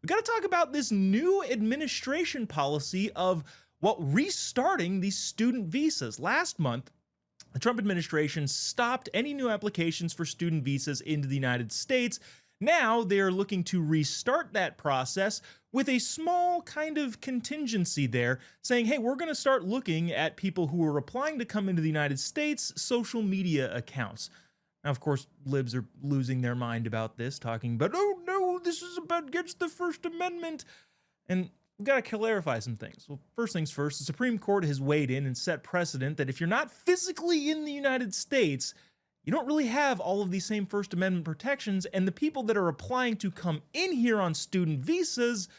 we got to talk about this new administration policy of, well, restarting these student visas. Last month, the Trump administration stopped any new applications for student visas into the United States. Now they're looking to restart that process with a small kind of contingency there, saying, hey, we're going to start looking at people who are applying to come into the United States' social media accounts. Now, of course, libs are losing their mind about this, talking about, oh no, this is about against the First Amendment. And we've got to clarify some things. Well, first things first, the Supreme Court has weighed in and set precedent that if you're not physically in the United States, you don't really have all of these same First Amendment protections, and the people that are applying to come in here on student visas,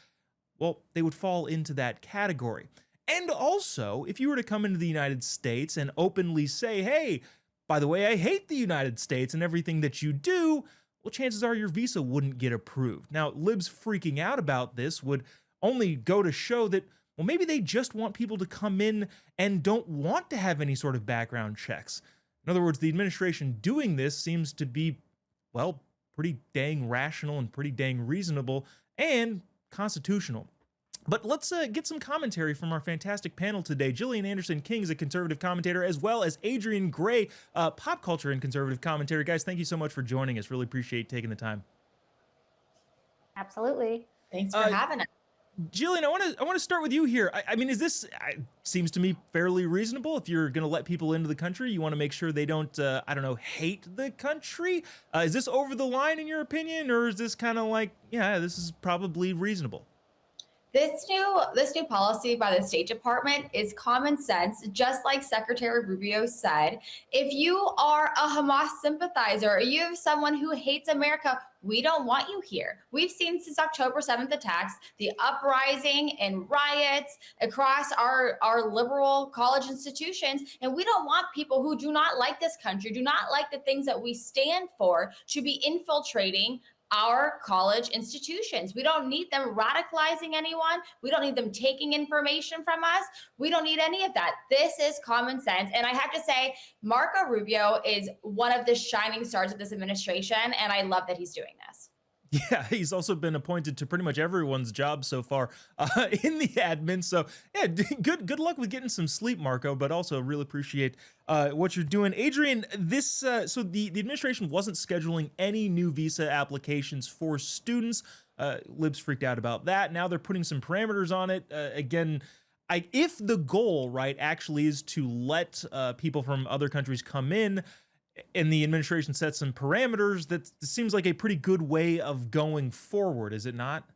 well, they would fall into that category. And also, if you were to come into the United States and openly say, hey, by the way, I hate the United States and everything that you do, well, chances are your visa wouldn't get approved. Now, libs freaking out about this would only go to show that, well, maybe they just want people to come in and don't want to have any sort of background checks. In other words, the administration doing this seems to be, well, pretty dang rational and pretty dang reasonable and constitutional. But let's get some commentary from our fantastic panel today. Gillian Anderson King is a conservative commentator, as well as Adrian Gray, pop culture and conservative commentary. Guys, thank you so much for joining us. Really appreciate taking the time. Absolutely. Thanks for having us. Jillian, I want to start with you here. I mean, is this seems to me fairly reasonable? If you're going to let people into the country, you want to make sure they don't, I don't know, hate the country. Is this over the line in your opinion, or is this kind of like, yeah, this is probably reasonable? This new policy by the State Department is common sense, just like Secretary Rubio said. If you are a Hamas sympathizer, or you have someone who hates America, we don't want you here. We've seen since October 7th attacks, the uprising and riots across our liberal college institutions, and we don't want people who do not like this country, do not like the things that we stand for, to be infiltrating our college institutions. We don't need them radicalizing anyone. We don't need them taking information from us. We don't need any of that. This is common sense. And I have to say, Marco Rubio is one of the shining stars of this administration, and I love that he's doing this. Yeah, he's also been appointed to pretty much everyone's job so far in the admin. So yeah, good luck with getting some sleep, Marco. But also really appreciate what you're doing, Adrian. This so the administration wasn't scheduling any new visa applications for students. Libs freaked out about that. Now they're putting some parameters on it. Again, if the goal, right, actually is to let people from other countries come in, and the administration sets some parameters, that seems like a pretty good way of going forward, is it not?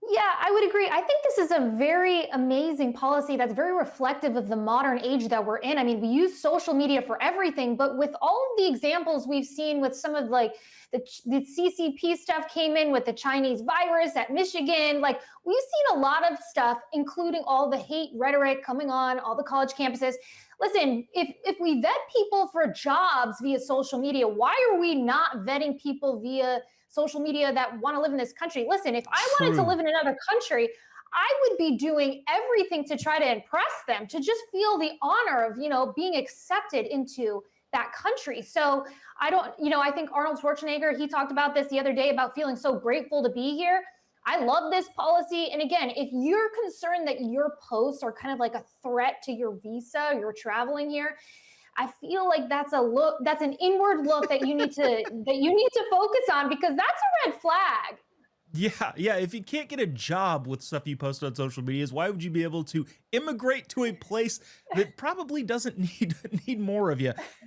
Yeah, I would agree. I think this is a very amazing policy that's very reflective of the modern age that we're in. I mean, we use social media for everything, but with all of the examples we've seen with some of like the CCP stuff came in with the Chinese virus at Michigan, like we've seen a lot of stuff, including all the hate rhetoric coming on all the college campuses. Listen, if we vet people for jobs via social media, why are we not vetting people via social media that want to live in this country? Listen, if I wanted to live in another country, I would be doing everything to try to impress them, to just feel the honor of, being accepted into that country. So I think Arnold Schwarzenegger, he talked about this the other day about feeling so grateful to be here. I love this policy. And again, if you're concerned that your posts are kind of like a threat to your visa, you're traveling here, I feel like that's an inward look that you need to focus on, because that's a red flag. Yeah. If you can't get a job with stuff you post on social medias, why would you be able to immigrate to a place that probably doesn't need more of you?